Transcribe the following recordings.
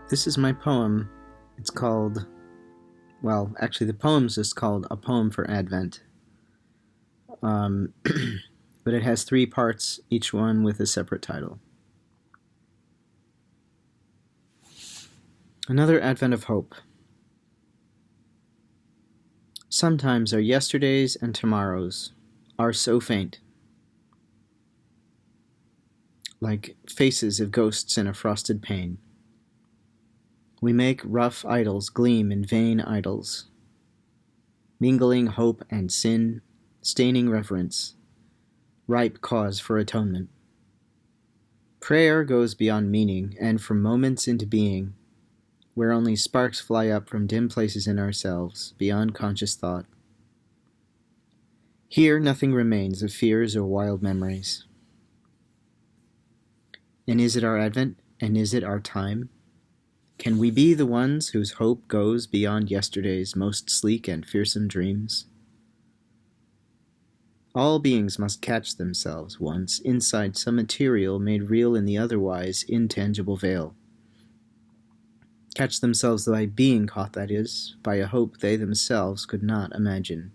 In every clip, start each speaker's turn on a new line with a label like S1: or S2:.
S1: This is my poem. It's called, well, actually the poem's just called A Poem for Advent. But it has 3 parts, each one with a separate title. Another Advent of Hope. Sometimes our yesterdays and tomorrows are so faint, like faces of ghosts in a frosted pane. We make rough idols gleam in vain idols, mingling hope and sin, staining reverence, ripe cause for atonement. Prayer goes beyond meaning, and from moments into being, where only sparks fly up from dim places in ourselves, beyond conscious thought. Here nothing remains of fears or wild memories. And is it our Advent, and is it our time? Can we be the ones whose hope goes beyond yesterday's most sleek and fearsome dreams? All beings must catch themselves once inside some material made real in the otherwise intangible veil. Catch themselves by being caught, that is, by a hope they themselves could not imagine.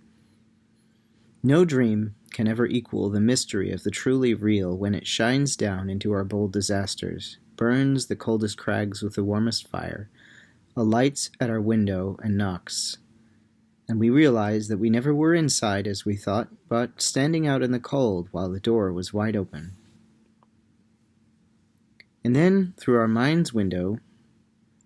S1: No dream can ever equal the mystery of the truly real when it shines down into our bold disasters, burns the coldest crags with the warmest fire, alights at our window and knocks, and we realize that we never were inside as we thought, but standing out in the cold while the door was wide open. And then, through our mind's window,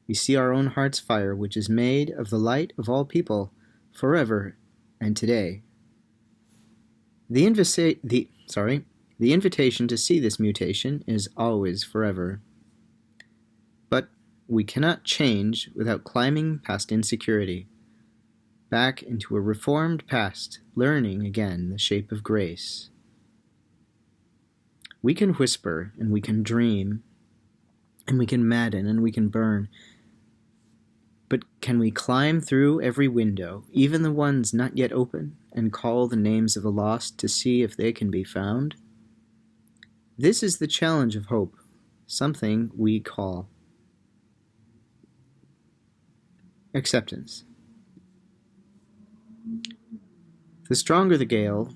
S1: we see our own heart's fire, which is made of the light of all people, forever and today. The invitation to see this mutation is always forever. But we cannot change without climbing past insecurity, back into a reformed past, learning again the shape of grace. We can whisper, and we can dream, and we can madden, and we can burn. But can we climb through every window, even the ones not yet open, and call the names of the lost to see if they can be found? This is the challenge of hope, something we call acceptance. The stronger the gale,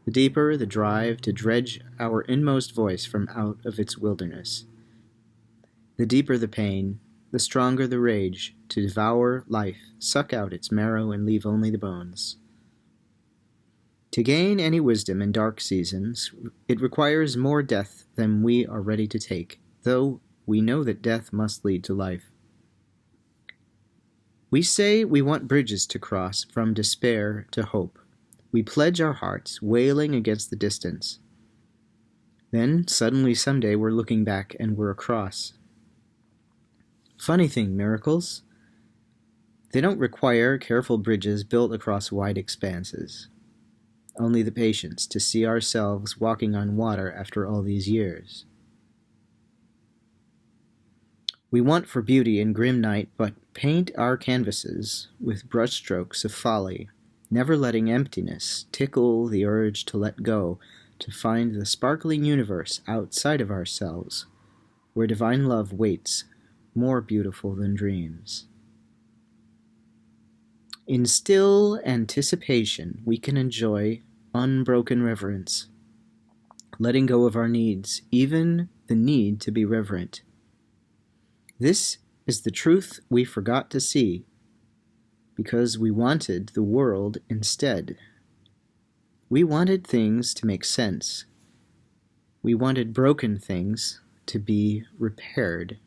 S1: the deeper the drive to dredge our inmost voice from out of its wilderness. The deeper the pain, the stronger the rage to devour life, suck out its marrow and leave only the bones. To gain any wisdom in dark seasons, it requires more death than we are ready to take, though we know that death must lead to life. We say we want bridges to cross from despair to hope. We pledge our hearts, wailing against the distance. Then, suddenly someday we're looking back and we're across. Funny thing, miracles. They don't require careful bridges built across wide expanses. Only the patience to see ourselves walking on water after all these years. We want for beauty in grim night, but paint our canvases with brushstrokes of folly, never letting emptiness tickle the urge to let go, to find the sparkling universe outside of ourselves, where divine love waits, more beautiful than dreams. In still anticipation, we can enjoy unbroken reverence, letting go of our needs, even the need to be reverent. This is the truth we forgot to see, because we wanted the world instead. We wanted things to make sense. We wanted broken things to be repaired.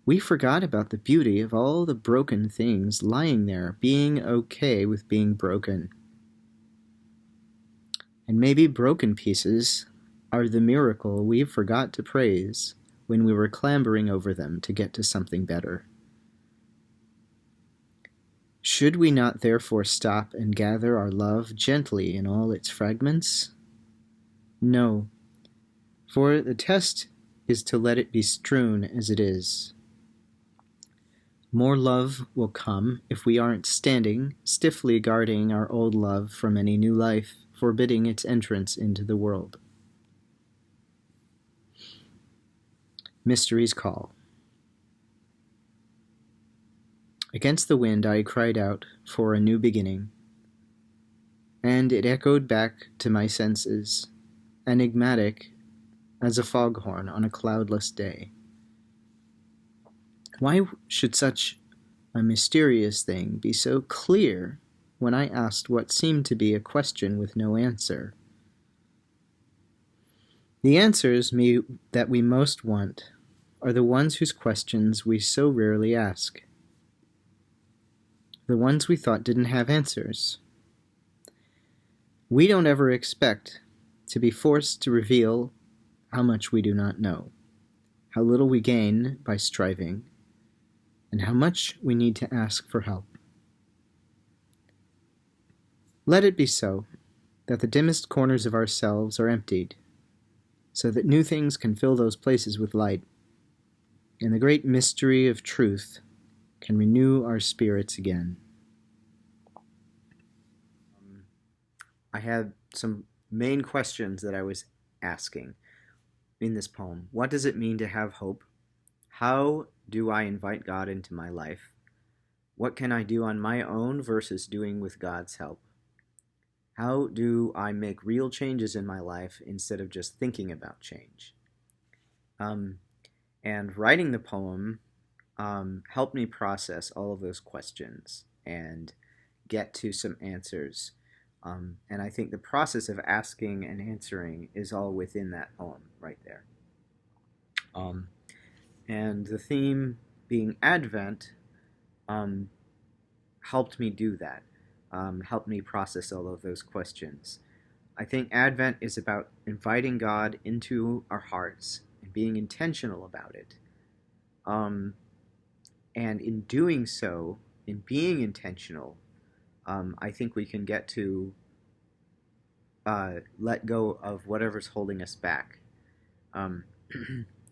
S1: We forgot about the beauty of all the broken things lying there, being okay with being broken. And maybe broken pieces are the miracle we forgot to praise when we were clambering over them to get to something better. Should we not therefore stop and gather our love gently in all its fragments? No, for the test is to let it be strewn as it is. More love will come if we aren't standing, stiffly guarding our old love from any new life, forbidding its entrance into the world. Mystery's Call. Against the wind I cried out for a new beginning, and it echoed back to my senses, enigmatic as a foghorn on a cloudless day. Why should such a mysterious thing be so clear when I asked what seemed to be a question with no answer? The answers that we most want are the ones whose questions we so rarely ask, the ones we thought didn't have answers. We don't ever expect to be forced to reveal how much we do not know, how little we gain by striving, and how much we need to ask for help. Let it be so, that the dimmest corners of ourselves are emptied, so that new things can fill those places with light, and the great mystery of truth can renew our spirits again. I had some main questions that I was asking in this poem. What does it mean to have hope? How do I invite God into my life? What can I do on my own versus doing with God's help? How do I make real changes in my life instead of just thinking about change? And writing the poem helped me process all of those questions and get to some answers. And I think the process of asking and answering is all within that poem right there. And the theme being Advent helped me do that, helped me process all of those questions. I think Advent is about inviting God into our hearts and being intentional about it. And in doing so, in being intentional, I think we can get to let go of whatever's holding us back.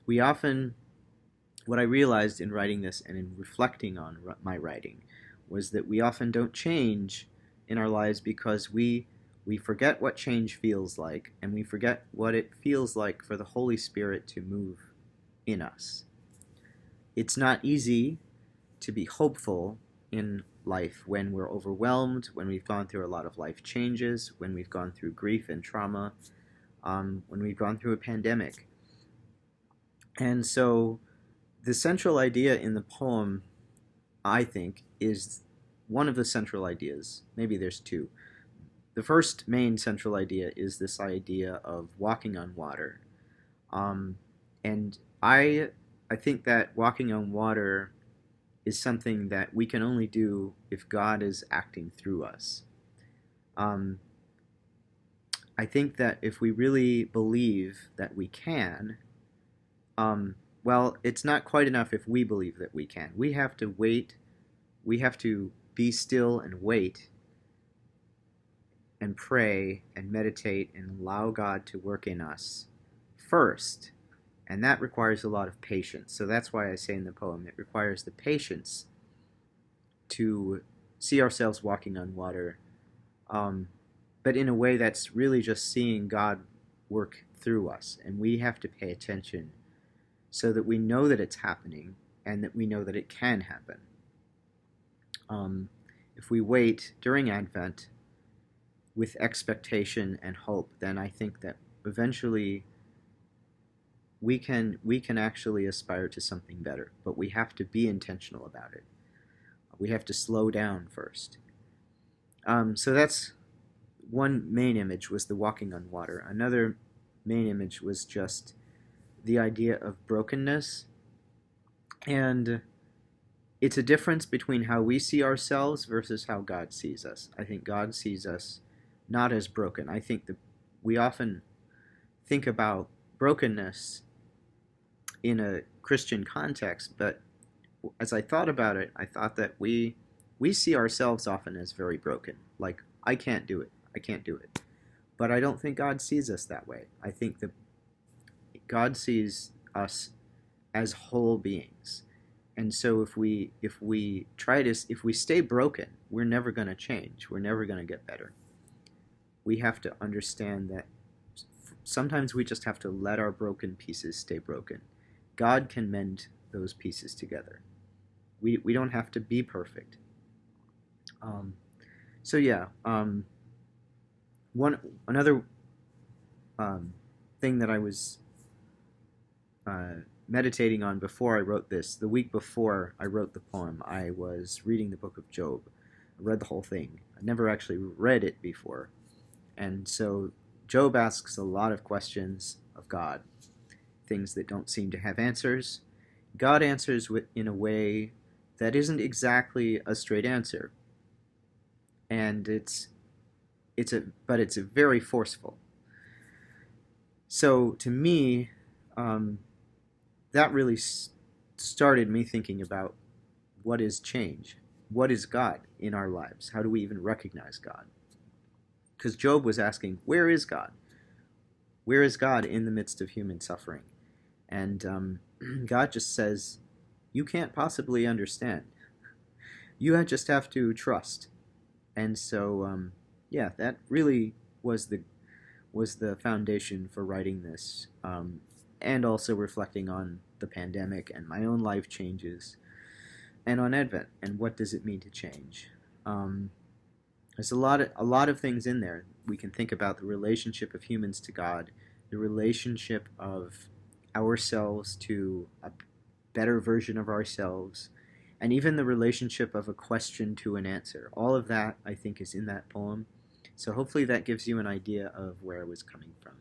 S1: We often, what I realized in writing this and in reflecting on my writing was that we often don't change in our lives because we forget what change feels like, and we forget what it feels like for the Holy Spirit to move in us. It's not easy to be hopeful in life when we're overwhelmed, when we've gone through a lot of life changes, when we've gone through grief and trauma, when we've gone through a pandemic. And so the central idea in the poem, I think, is one of the central ideas. Maybe there's two. The first main central idea is this idea of walking on water. And I think that walking on water is something that we can only do if God is acting through us. I think that if we really believe that we can, well, it's not quite enough if we believe that we can. We have to wait. We have to be still and wait and pray and meditate and allow God to work in us first. And that requires a lot of patience. So that's why I say in the poem, it requires the patience to see ourselves walking on water, but in a way that's really just seeing God work through us. And we have to pay attention so that we know that it's happening and that we know that it can happen. If we wait during Advent with expectation and hope, then I think that eventually we can actually aspire to something better, but we have to be intentional about it. We have to slow down first. So that's one main image, was the walking on water. Another main image was just the idea of brokenness. And it's a difference between how we see ourselves versus how God sees us. I think God sees us not as broken. I think that we often think about brokenness in a Christian context, but as I thought about it, I thought that we see ourselves often as very broken. Like, I can't do it. But I don't think God sees us that way. I think that God sees us as whole beings. And so if we stay broken, we're never going to change. We're never going to get better. We have to understand that sometimes we just have to let our broken pieces stay broken. God can mend those pieces together. We don't have to be perfect. So yeah, another thing that I was meditating on before I wrote this, the week before I wrote the poem, I was reading the book of Job. I read the whole thing. I never actually read it before. And so Job asks a lot of questions of God, things that don't seem to have answers. God answers in a way that isn't exactly a straight answer. And it's very forceful. So to me, that really started me thinking about what is change? What is God in our lives? How do we even recognize God? Because Job was asking, where is God? Where is God in the midst of human suffering? And God just says, you can't possibly understand. You just have to trust. And so, yeah, that really was the foundation for writing this, and also reflecting on the pandemic and my own life changes, and on Advent and what does it mean to change. There's a lot of things in there. We can think about the relationship of humans to God, the relationship of ourselves to a better version of ourselves, and even the relationship of a question to an answer. All of that, I think, is in that poem. So hopefully that gives you an idea of where I was coming from.